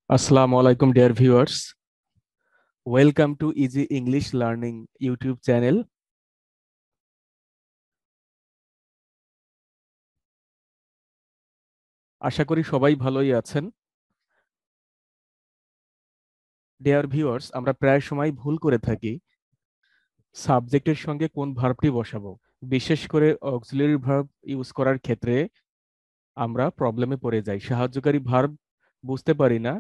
Assalamu alaikum, dear viewers. Welcome to Easy English Learning YouTube channel. আশা করি সবাই ভালোই আছেন। ডিয়ার ভিউয়ার্স, আমরা প্রায় সময় ভুল করে থাকি সাবজেক্টের সঙ্গে কোন ভার্বটি বসাবো। বিশেষ করে অক্সিলারি ভার্ব ইউজ করার ক্ষেত্রে আমরা প্রবলেমে পড়ে যাই। সাহায্যকারী ভার্ব বুঝতে পারি না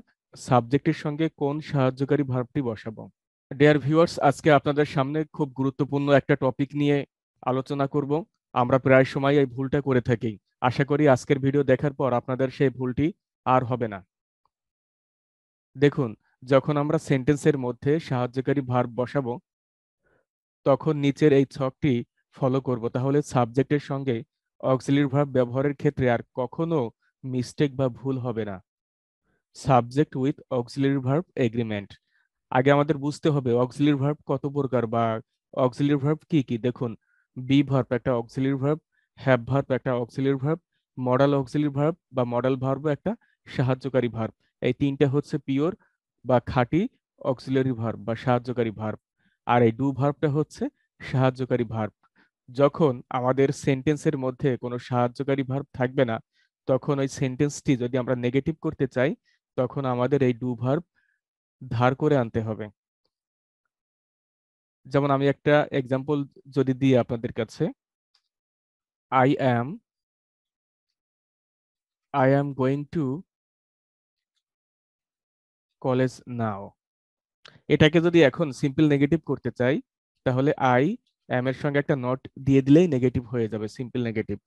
সাবজেক্টের সঙ্গে কোন সাহায্যকারী ভার্বটি বসাবো। ডিয়ার ভিউয়ার্স, আজকে আপনাদের সামনে খুব গুরুত্বপূর্ণ একটা টপিক নিয়ে আলোচনা করব। আমরা প্রায় সময় এই ভুলটা করে থাকি। আশা করি আজকের ভিডিও দেখার পর আপনাদের সেই ভুলটি আর হবে না। দেখুন, যখন আমরা সেন্টেন্সের মধ্যে সাহায্যকারী ভার্ব বসাবো তখন নিচের এই ছকটি ফলো করব, তাহলে সাবজেক্টের সঙ্গে অক্সিলারি ভার্ব ব্যবহারের ক্ষেত্রে আর কখনো মিস্টেক বা ভুল হবে না। Subject with auxiliary verb agreement. আগে আমাদের বুঝতে হবে অক্সিলারি ভার্ব কত প্রকার বা অক্সিলারি ভার্ব কি কি। দেখুন, বি ভার্ব একটা অক্সিলারি ভার্ব, হ্যাভ ভার্ব একটা auxiliary verb, modal auxiliary verb বা মডাল ভার্ব একটা সাহায্যকারী ভার্ব। এই তিনটা হচ্ছে পিওর বা খাঁটি অক্সিলারি ভার্ব বা সাহায্যকারী ভার্ব। আর এই ডু ভার্বটা হচ্ছে সাহায্যকারী ভার্ব। যখন আমাদের সেন্টেন্সের মধ্যে কোনো সাহায্যকারী ভার্ব থাকবে না, তখন ওই সেন্টেন্সটি যদি আমরা নেগেটিভ করতে চাই তখন আমাদের এই ডু ভার্ব ধার করে আনতে হবে। যেমন আমি একটা এক্সাম্পল যদি দিই আপনাদের কাছে, I am I am going to college now. এটাকে যদি এখন সিম্পল নেগেটিভ করতে চাই তাহলে আই অ্যাম এর সঙ্গে একটা নট দিয়ে দিলেই নেগেটিভ হয়ে যাবে, সিম্পল নেগেটিভ।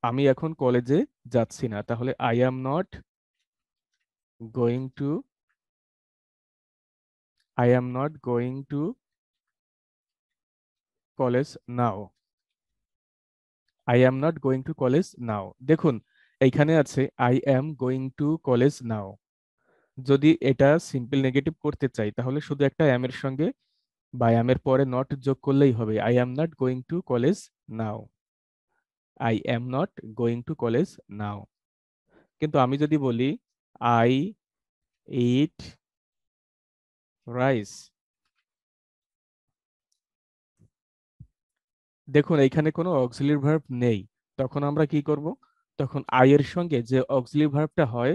আমি এখন কলেজে যাচ্ছি না, তাহলে I am not going to I am not going to college now. I am not going to college now. দেখুন, এইখানে আছে I am going to college now. যদি এটা সিম্পল নেগেটিভ করতে চাই তাহলে শুধু একটা অ্যাম এর সঙ্গে বা অ্যাম এর পরে নট যোগ করলেই হবে। I am not going to college now. I am not going to college now. কিন্তু আমি যদি বলি আই ইট রাইস, দেখুন এইখানে কোনো অক্সিলারি ভার্ব নেই। তখন আমরা কি করব? তখন আই এর সঙ্গে যে অক্সিলারি ভার্বটা হয়,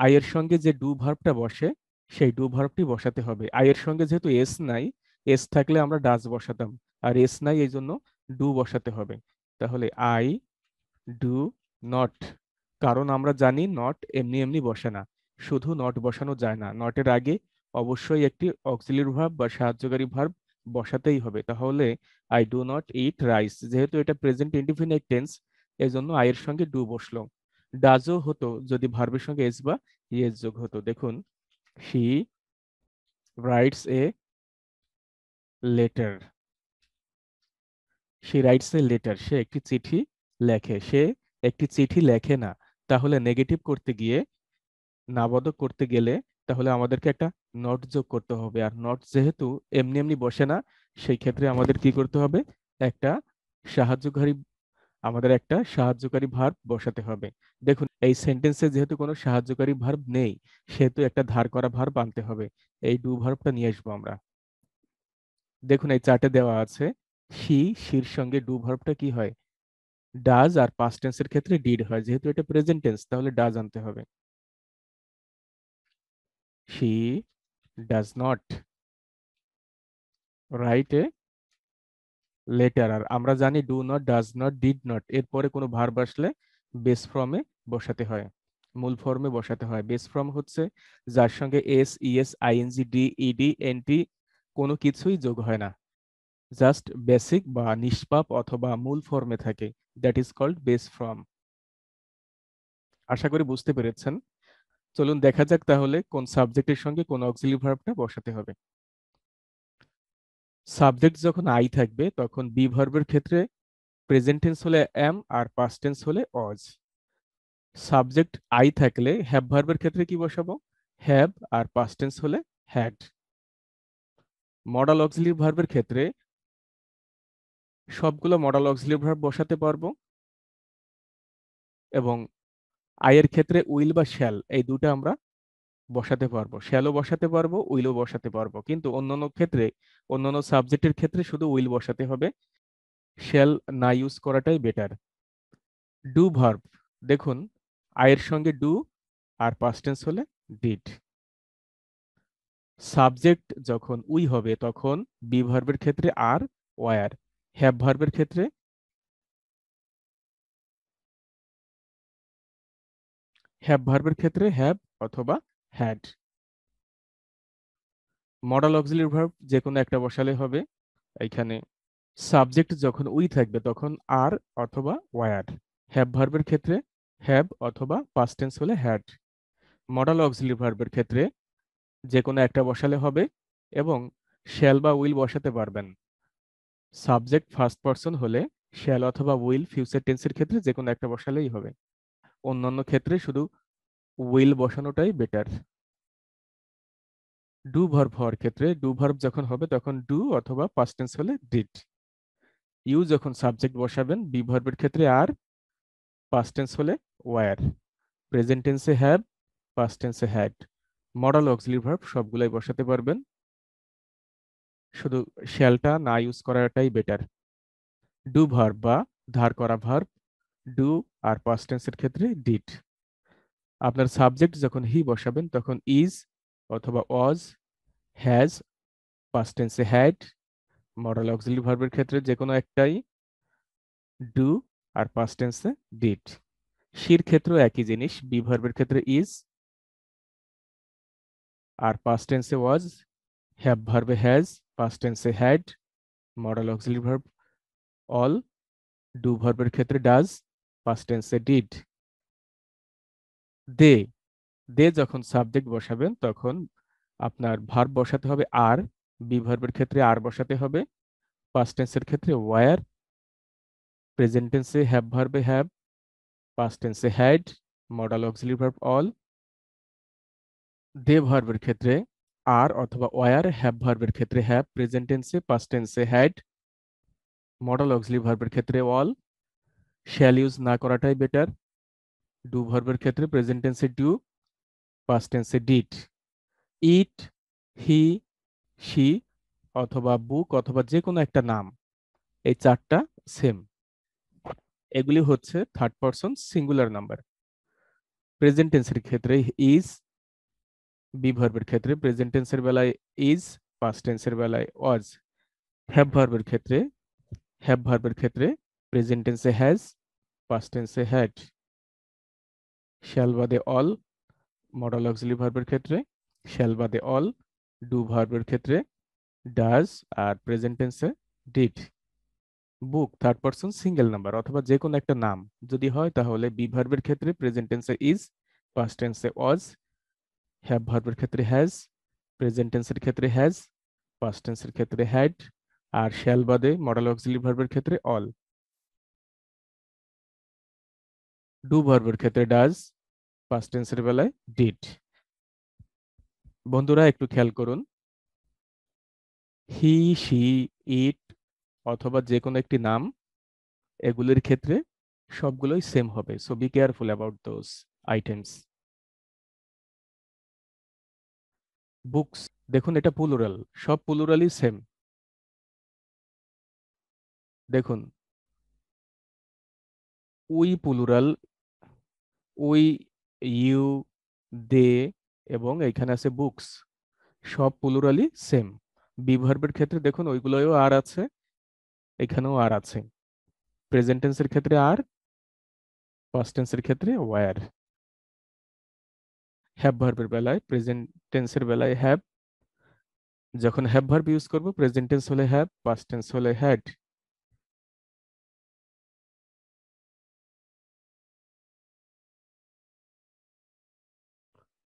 আই এর সঙ্গে যে ডু ভার্বটা বসে সেই ডু ভার্বটি বসাতে হবে। আই এর সঙ্গে যেহেতু এস নাই, এস থাকলে আমরা ডাজ বসাতাম, আর এস নাই এই জন্য ডু বসাতে হবে। তাহলে আই ডু নট, কারণ আমরা জানি নট এমনি এমনি বসে না, শুধু নট বসানো যায় না, নটের আগে অবশ্যই একটি অক্সিলারি ভার্ব বা সাহায্যকারী ভার্ব বসাতেই হবে। তাহলে I do not eat rice, যেহেতু এটা প্রেজেন্ট ইনডিফিনিট টেন্স এজন্য আই এর সঙ্গে ডু বসলো। ডাজও হতো যদি ভার্বের সঙ্গে এস বা ইয়েস যোগ হতো। দেখুন, she writes a letter, she writes a letter, সে একটি চিঠি লেখে। সে একটি চিঠি লেখে না, তাহলে নেগেটিভ করতে গিয়ে, নাবোধক করতে গেলে তাহলে আমাদেরকে একটা নট যোগ করতে হবে। আর নট যেহেতু এমনি এমনি বসে না, সেই ক্ষেত্রে আমাদের কি করতে হবে? একটা সাহায্যকারী একটা সাহায্যকারী ভার্ব বসাতে হবে। দেখুন, এই সেন্টেন্সে যেহেতু কোনো সাহায্যকারী ভার্ব নেই, সেহেতু একটা ধার করা ভার্ব আনতে হবে। এই ডু ভার্বটা নিয়ে আসবো আমরা। দেখুন, এই চার্টে দেওয়া আছে শির সঙ্গে ডু ভার্বটা কি হয়? ডাজ, আর পাস্ট টেন্সের ক্ষেত্রে ডিড হয়। যেহেতু এটা প্রেজেন্ট টেন্স তাহলে ডাজ আনতে হবে। She does not write a letter. আর আমরা জানি do not, does not, did not এরপরে কোনো ভার্ব আসলে বেস ফর্মে বসাতে হয়, মূল ফর্মে বসাতে হয়। বেস ফর্ম হচ্ছে যার সঙ্গে S, ES, ING, D, ED, NT কোনো কিছুই যোগ হয় না, জাস্ট বেসিক বা নিষ্পাপ অথবা মূল ফর্মে থাকে। That is called base form. আশা করি বুঝতে পেরেছেন। চলুন দেখা যাক তাহলে কোন সাবজেক্টের সঙ্গে কোন অক্সিলারি ভার্বটা বসাতে হবে। সাবজেক্ট যখন আই থাকবে তখন বি ভার্বের ক্ষেত্রে প্রেজেন্ট টেন্স হলে এম আর পাস্ট টেন্স হলে অজ। সাবজেক্ট আই থাকলে হ্যাভ ভার্বের ক্ষেত্রে কি বসাবো? হ্যাভ, আর পাস্ট টেন্স হলে হ্যাড। মডাল অক্সিলারি ভার্বের ক্ষেত্রে সবগুলো মডাল অক্সিলারি ভার্ব বসাতে পারবো এবং আয়ের ক্ষেত্রে উইল বা শ্যাল এই দুটো আমরা বসাতে পারবো, শ্যালও বসাতে পারবো, উইলও বসাতে পারবো, কিন্তু অন্যান্য ক্ষেত্রে, অন্যান্য সাবজেক্টের ক্ষেত্রে শুধু উইল বসাতে হবে, শ্যাল না ইউজ করাটাই বেটার। ডু ভার্ব, দেখুন আয়ের সঙ্গে ডু আর পাস্ট টেন্স হলে ডিড। সাবজেক্ট যখন উই হবে তখন বি ভার্বের ক্ষেত্রে আর, ওয়ার। হ্যাভ ভার্বের ক্ষেত্রে, হ্যাভ ভার্বের ক্ষেত্রে হ্যাভ অথবা হ্যাড। মডাল অক্সিলারি ভার্ব যে কোনো একটা বসালে হবে। এখানে সাবজেক্ট যখন উই থাকবে তখন আর অথবা ওয়ার। হ্যাভ ভার্বের ক্ষেত্রে হ্যাভ অথবা পাস্ট টেন্স হলে হ্যাড। মডাল অক্সিলারি ভার্বের ক্ষেত্রে যে কোনো একটা বসালে হবে এবং শ্যাল বা উইল বসাতে পারবেন। সাবজেক্ট ফার্স্ট পারসন হলে শ্যাল অথবা উইল ফিউচার টেন্সের ক্ষেত্রে যে কোনো একটা বসালেই হবে, অন্যান্য ক্ষেত্রে শুধু উইল বসানোটাই বেটার। ডু ভার্ব হওয়ার ক্ষেত্রে ডু ভার্ব যখন হবে তখন ডু অথবা পাস্ট টেন্স হলে ডিড। ইউ যখন সাবজেক্ট বসাবেন বি ভার্বের ক্ষেত্রে আর, পাস্ট টেন্স হলে ওয়ার। প্রেজেন্ট টেন্সে হ্যাভ, পাস্ট টেন্সে হ্যাড। মডাল অক্সিলারি ভার্ব সবগুলাই বসাতে পারবেন, শুধু শ্যালটা না ইউজ করাটাই বেটার। ডু ভার্ব বা ধার করা ভার্ব ডু আর পাস্ট টেন্সের ক্ষেত্রে ডিড। আপনার সাবজেক্ট যখন হি বসাবেন তখন ইজ অথবা ওয়াজ, হ্যাজ, পাস্ট টেন্সে হ্যাড। মডাল অক্সিলারি ভার্বের ক্ষেত্রে যে কোনো একটাই, ডু আর পাস্ট টেন্সে ডিড। শির ক্ষেত্রেও একই জিনিস, বি ভার্বের ক্ষেত্রে ইজ আর পাস্ট টেন্সে ওয়াজ, হ্যাভ ভার্বে হ্যাজ, পাস্ট টেন্সে had. Modal auxiliary verb all, do ভার্বের ক্ষেত্রে ডাজ, পাস্ট টেন্সে ডিড। দে, দে যখন সাবজেক্ট বসাবেন তখন আপনার ভার্ব বসাতে হবে আর, বি ভার্বের ক্ষেত্রে আর বসাতে হবে, পাস্ট টেন্সের ক্ষেত্রে ওয়ার। প্রেজেন্ট টেন্সে হ্যাভ ভার্বে হ্যাভ, পাস্ট টেন্সে had. Modal auxiliary verb all. They ভার্বের ক্ষেত্রে আর অথবা ওয়ার, হ্যাভ ভার্বের ক্ষেত্রে হ্যাভ, প্রেজেন্ট টেন্সে পাস্ট টেন্সে হ্যাড। মডাল অক্সিলারি ভার্বের ক্ষেত্রে অল। শ্যাল ইউজ না করাটাই বেটার। ডু ভার্বের ক্ষেত্রে প্রেজেন্ট টেন্সে ডু, পাস্ট টেন্সে ডিড। ইট, হি, শি অথবা বুক অথবা যে কোনো একটা নাম, এই চারটা সেম, এগুলি হচ্ছে third person singular number. Present টেন্সের ক্ষেত্রে ইজ, বি ভার্বের ক্ষেত্রে প্রেজেন্ট টেন্সের বেলায় ইজ, পাস্ট টেন্সের বেলায় ওয়াজ। হ্যাভ ভার্বের ক্ষেত্রে, হ্যাভ ভার্বের ক্ষেত্রে প্রেজেন্ট টেন্সে হ্যাজ, পাস্ট টেন্সে হ্যাড। শ্যাল বাদে অল, মডাল অক্সিলারি ভার্বের ক্ষেত্রে শ্যাল বাদে অল। ডু ভার্বের ক্ষেত্রে ডাজ আর প্রেজেন্ট টেন্সে did. Book third person single number অথবা যে কোনো একটা নাম যদি হয় তাহলে বি ভার্বের ক্ষেত্রে প্রেজেন্ট টেন্সে ইজ, পাস্ট টেন্সে ওয়াজ। হ্যাভ ভার্বের ক্ষেত্রে হ্যাজ, প্রেজেন্ট টেন্সের ক্ষেত্রে হ্যাজ, পাস্ট টেন্সের ক্ষেত্রে হ্যাড। আর শ্যাল বাদে মডাল অক্সিলারি ভার্বের ক্ষেত্রে অল। ডু ভার্বের ক্ষেত্রে ডাজ, পাস্ট টেন্সের বেলায় ডিড। বন্ধুরা একটু খেয়াল করুন, হি, শি, ইট অথবা যে কোনো একটি নাম, এগুলির ক্ষেত্রে সবগুলোই সেম হবে, so be careful about those items. Books, দেখুন এটা প্লুরাল, সব প্লুরালই সেম। দেখুন উই প্লুরাল, উই, ইউ, দে এবং এখানে আছে বুকস, সব প্লুরালই সেম। বি ভার্বের ক্ষেত্রে দেখুন ওইগুলোও আর আছে, এখানেও আর আছে। প্রেজেন্ট টেন্সের ক্ষেত্রে আর, পাস্ট টেন্সের ক্ষেত্রে ওয়্যার। হ্যাভ ভার্বের বেলায় প্রেজেন্ট টেন্সের বেলায় হ্যাভ, যখন হ্যাভ ভার্ব ইউজ করব প্রেজেন্ট টেন্স হলে হ্যাভ, পাস্ট টেন্স হলে হ্যাড।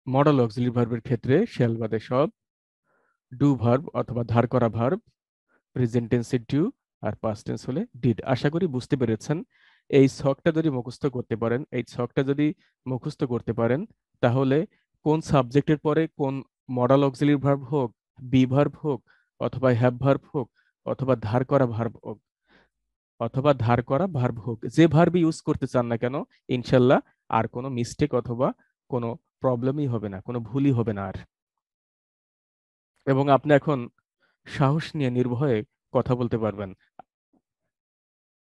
মডাল অক্সিলারি ভার্বের ক্ষেত্রে শ্যাল বাদে সব। ডু ভার্ব অথবা ধার করা ভার্ব, প্রেজেন্ট টেন্সে ডু আর পাস্ট টেন্স হলে ডিড। আশা করি বুঝতে পেরেছেন। এই ছকটা যদি মুখস্থ করতে পারেন, এই ছকটা যদি মুখস্থ করতে পারেন, তাহলে কোন সাবজেক্টের পরে কোন মডাল অক্সিলারি ভার্ব হোক, বি ভার্ব হোক অথবা হ্যাভ ভার্ব হোক অথবা ধার করা ভার্ব হোক অথবা ধার করা ভার্ব হোক, যে ভার্ব ইউজ করতে চান না কেন, ইনশাল্লাহ আর কোনো মিস্টেক অথবা কোনো প্রবলেমই হবে না, কোনো ভুলই হবে না আর। এবং আপনি এখন সাহস নিয়ে নির্ভয়ে কথা বলতে পারবেন,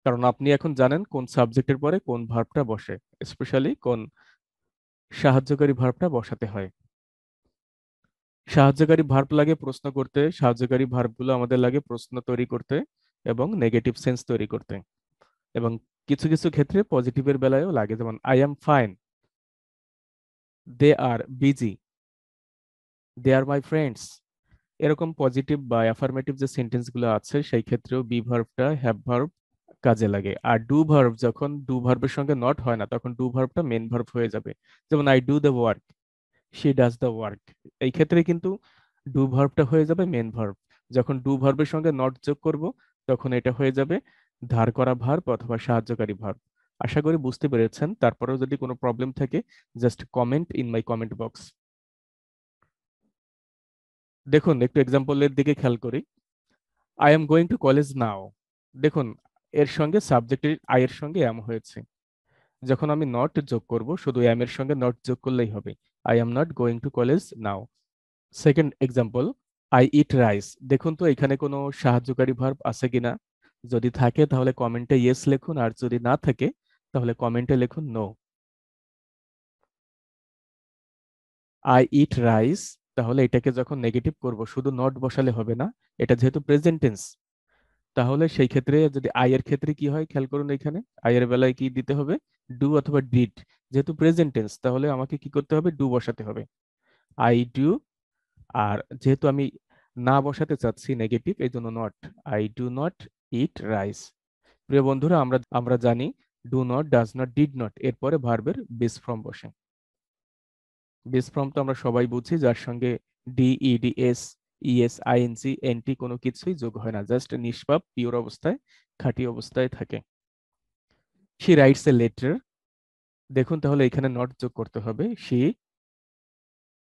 কারণ আপনি এখন জানেন কোন সাবজেক্টের পরে কোন ভার্বটা বসে, স্পেশালি কোন সাহায্যকারী ভার্বটা বসাতে হয়। সাহায্যকারী ভার্ব লাগে প্রশ্ন করতে, সাহায্যকারী ভার্বগুলো আমাদের লাগে প্রশ্ন তৈরি করতে এবং নেগেটিভ সেন্স তৈরি করতে। এবং কিছু কিছু ক্ষেত্রে পজিটিভের বেলায়ও লাগে, যেমন I am fine, they are busy, they are my friends. এরকম পজিটিভ বা অ্যাফার্মেটিভ যে সেন্টেন্সগুলো আছে সেই ক্ষেত্রেও বি ভার্বটা হ্যাভ ভার্ব কাজে লাগে। আর ডু ভার্ব যখন ডু ভার্বের সঙ্গে নট হয় না, তখন ডু ভার্বটা মেন ভার্ব হয়ে যাবে। যেমন I do the work, she does the work. এই ক্ষেত্রে কিন্তু ডু ভার্বটা হয়ে যাবে মেন ভার্ব। যখন ডু ভার্বের সঙ্গে নট যোগ করব, তখন এটা হয়ে যাবে ধার করা ভার্ব অথবা সাহায্যকারী ভার্ব। আশা করি বুঝতে পেরেছেন। তারপরেও যদি কোনো প্রবলেম থাকে, just comment in my comment box. দেখুন একটু এক্সাম্পলের দিকে খেয়াল করি। I am going to college now. দেখুন, এর সঙ্গে সাবজেক্টের আই এর সঙ্গে এম হয়েছে। যখন আমি নট যোগ করব, শুধু এম এর সঙ্গে নট যোগ করলেই হবে। I am not going to college now. Second example, I eat rice. দেখুন তো এখানে কোনো সাহায্যকারী ভার্ব আছে কিনা। যদি থাকে তাহলে কমেন্টে ইয়েস লিখুন, আর যদি না থাকে তাহলে কমেন্টে লিখুন নো। আই ইট রাইস, তাহলে এটাকে যখন নেগেটিভ করব শুধু নট বসালে হবে না, এটা যেহেতু প্রেজেন্ট টেন্স, তাহলে সেই ক্ষেত্রে যদি আই এর ক্ষেত্রে কি হয় খেয়াল করুন। এখানে আই এর বেলায় কি দিতে হবে, ডু অথবা ডিড। যেহেতু প্রেজেন্ট টেন্স, তাহলে আমাকে কি করতে হবে, ডু বসাতে হবে। I do. আর যেহেতু আমি না বসাতে চাচ্ছি নেগেটিভ, এই জন্য not. I do not eat rice. প্রিয় বন্ধুরা, আমরা আমরা জানি do not, does not, did not এরপরে ভার্বের বেস ফর্ম বসে। বেস ফর্ম তো আমরা সবাই বুঝি, যার সঙ্গে D, ED, S, ES, ING, NT কোনো কিছুই যোগ হয় না, জাস্ট নিষ্পাপ পিওর অবস্থায়, খাঁটি অবস্থায় থাকে। She writes a letter. দেখুন তাহলে এখানে নট যোগ করতে হবে। শি,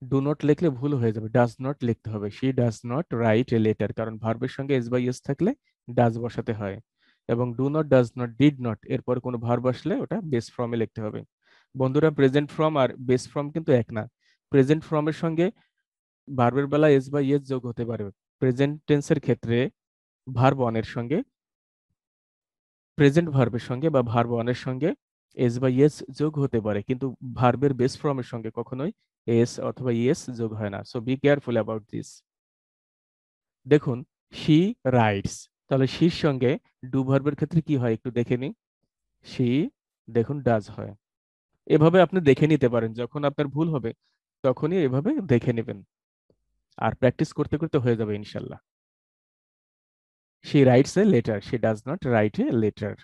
ডু নট লিখলে ভুল হয়ে যাবে, ডাজ নট লিখতে হবে। She does not write a letter, কারণ ভার্বের সঙ্গে এস বাই এস থাকলে ডাজ বসাতে হয়। এবং do not, does not, did not এরপর কোনো ভার্ব আসলে ওটা বেস ফর্মে লিখতে হবে। বন্ধুরা, প্রেজেন্ট ফর্ম আর বেস ফর্ম কিন্তু এক না। প্রেজেন্ট ফর্মের সঙ্গে ভার্বের বেলা এস বাই এস যোগ হতে পারে। প্রেজেন্ট টেন্সের ক্ষেত্রে ভার্ব ওয়ানের সঙ্গে, প্রেজেন্ট ভার্বের সঙ্গে বা ভার্ব ওয়ানের সঙ্গে এস বা ইয়েস যোগ হতে পারে, কিন্তু ভার্বের বেস ফর্মের সঙ্গে কখনোই এস অথবা ইয়েস যোগ হয় না। So be careful about this. দেখুন, শি রাইটস, তাহলে শির সঙ্গে ডু ভার্বের ক্ষেত্রে কি হয় একটু দেখে নিই। শি, দেখুন ডাজ হয়। এভাবে আপনি দেখে নিতে পারেন, যখন আপনার ভুল হবে তখনই এভাবে দেখে নেবেন, আর প্র্যাকটিস করতে করতে হয়ে যাবে ইনশাল্লাহ। She writes a letter, she does not write a letter.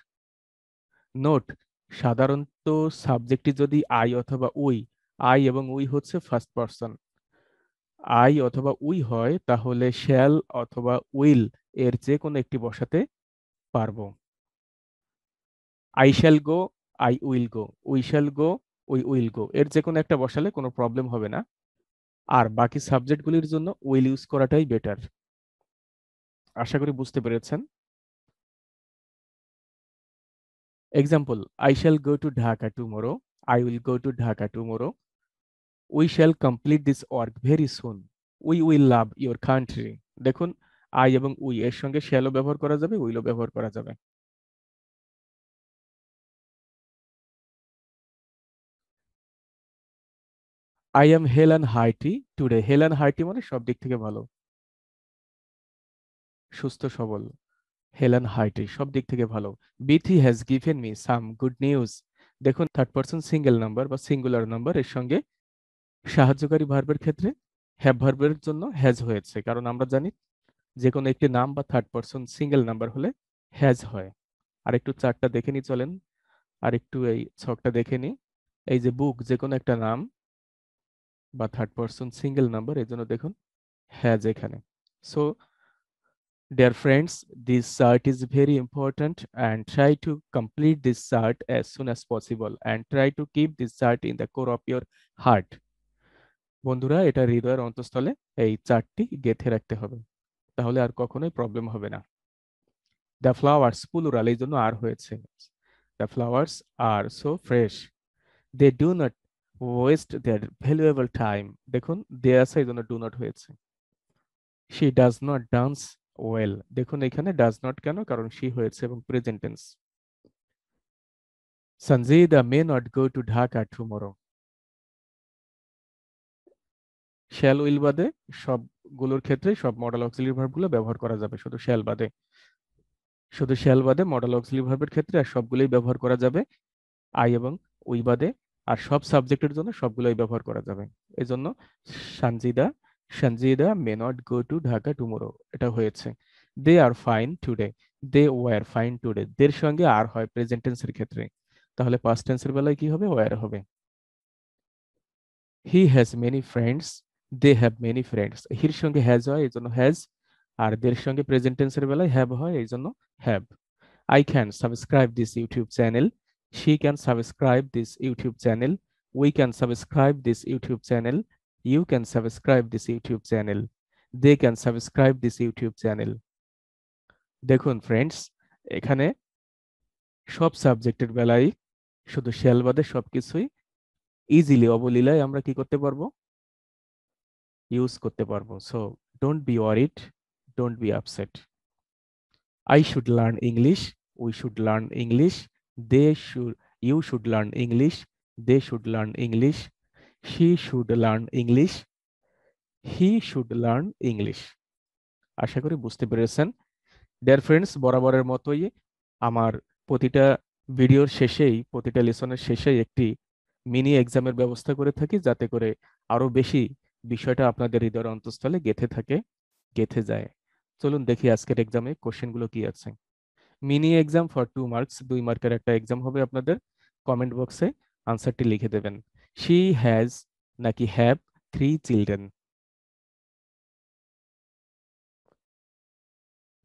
Note, সাধারণত সাবজেক্টটি যদি আই অথবা উই, আই এবং উই হচ্ছে ফার্স্ট পারসন, আই অথবা উই হয়, তাহলে শ্যাল অথবা উইল এর যে কোনো একটি বসাতে পারবো। I shall go, I will go, we shall go, we will go এর যে কোনো একটা বসালে কোনো প্রবলেম হবে না। আর বাকি সাবজেক্টগুলির জন্য উইল ইউজ করাটাই বেটার। আশা করি বুঝতে পেরেছেন। Example, I shall go to Dhaka tomorrow, I will go to Dhaka tomorrow, we shall complete this work very soon, we will love your country. দেখুন, আই এবং উই এর সঙ্গে শ্যালও ব্যবহার করা যাবে, উইলও ব্যবহার করা যাবে। I am hale and hearty today. Hale and hearty মানে সব দিক থেকে ভালো, সুস্থ সবল। হেল অ্যান্ড হার্টি সব দিক থেকে ভালো। Bithi has given me some good news. দেখুন, থার্ড পারসন সিঙ্গেল নাম্বার বা সিঙ্গুলার নাম্বার এর সঙ্গে সাহায্যকারী ভার্বের ক্ষেত্রে হ্যাভ ভার্বের জন্য হ্যাজ হয়েছে, কারণ আমরা জানি যে কোনো একটি নাম বা থার্ড পারসন সিঙ্গেল নাম্বার হলে হ্যাজ হয়। আর একটু চার্টটা দেখে নি চলেন, আর একটু এই ছকটা দেখে নি। এই যে বুক, যে কোনো একটা নাম বা থার্ড পারসন সিঙ্গেল নাম্বার, এই জন্য দেখুন হ্যাজ এখানে। So dear friends, this chart is very important, and try to complete this chart as soon as possible, and try to keep this chart in the core of your heart. বন্ধুরা, এটা হৃদয়ের অন্তঃস্থলে এই চার্টটি গেঁথে রাখতে হবে, তাহলে আর কখনোই প্রবলেম হবে না। দ্য ফ্লাওয়ার্স প্লুরাল, এই জন্য আর হয়েছে। The flowers are so fresh, they do not waste their valuable time. দেখুন দে আছে এই জন্য ডু নট হয়েছে। She does not dance well. দেখুন এখানে ডাজ নট কেন, কারণ শি হয়েছে এবং present tense. Sanjida may not go to Dhaka tomorrow. Shall will বাদে সবগুলোর ক্ষেত্রে সব মডেল অক্সিলারি ভার্বগুলো ব্যবহার করা যাবে, শুধু শ্যাল বাদে। শুধু শ্যাল বাদে মডেল অক্সিলারি ভার্বের ক্ষেত্রে আর সবগুলোই ব্যবহার করা যাবে, আই এবং উই বাদে। আর সব সাবজেক্টের জন্য সবগুলোই ব্যবহার করা যাবে। এই জন্য Sanjida Sanjida may not go to Dhaka tomorrow এটা হয়েছে। They are fine today. They were fine today, দের সঙ্গে আর হয় প্রেজেন্ট টেন্সের ক্ষেত্রে, তাহলে পাস্ট টেন্সের বেলায় কি হবে, ওয়ার হবে। He has many friends. They have many friends, হির সঙ্গে হ্যাজ হয় এই জন্য হ্যাজ, আর দের সঙ্গে প্রেজেন্ট টেন্সের বেলায় হ্যাভ হয় এই জন্য have. I can subscribe this YouTube channel. She can subscribe this YouTube channel. We can subscribe this YouTube channel. You can subscribe this YouTube channel. They can subscribe this YouTube channel. দেখুন friends, এখানে সব সাবজেক্টের বেলায় শুধু shall বাদে সবকিছুই easily অবলীলায় আমরা কি করতে পারবো, ইউজ করতে পারবো। So don't be worried, don't be upset. I should learn English. We should learn English. They should, you should learn English. They should learn English. She should learn English. He should learn English. আশা করি বুঝতে পেরেছেন। Dear friends, বরাবরের মতোই আমার প্রতিটা ভিডিওর শেষেই, প্রতিটা লেসনের শেষেই একটি মিনি এক্সামের ব্যবস্থা করে থাকি, যাতে করে আরো বেশি বিষয়টা আপনাদের হৃদয়ের অন্তঃস্থলে গেঁথে থাকে, গেঁথে যায়। চলুন দেখি আজকের এক্সামে কোশ্চেনগুলো কি আছে। মিনি এক্সাম ফর 2 মার্কস, 2 মার্কের একটা এক্সাম হবে আপনাদের। কমেন্ট বক্সে আনসারটি লিখে দেবেন। শি হ্যাজ নাকি have 3 children.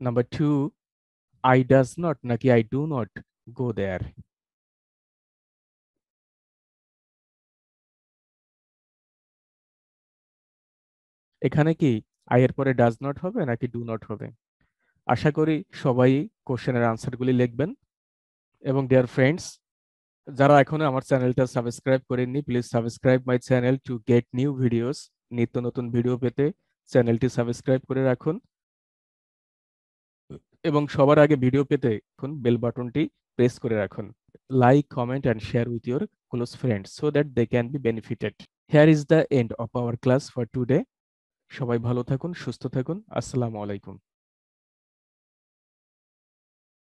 Number 2, I does not নাকি আই ডু নট গো দেয়ার। এখানে কি আই এর পরে ডাজ নট হবে নাকি ডু নট হবে? আশা করি সবাই কোশ্চেনের আনসারগুলি লিখবেন। এবং ডিয়ার ফ্রেন্ডস, যারা এখনো আমার চ্যানেলটা সাবস্ক্রাইব করেননি, please subscribe my channel to get new videos. নিত্য নতুন ভিডিও পেতে চ্যানেলটি সাবস্ক্রাইব করে রাখুন, এবং সবার আগে ভিডিও পেতে এখন বেল বাটনটি প্রেস করে রাখুন। Like, comment and share with your close friends so that they can be benefited. Here is the end of our class for today. সবাই ভালো থাকুন, সুস্থ থাকুন। আসসালামু আলাইকুম।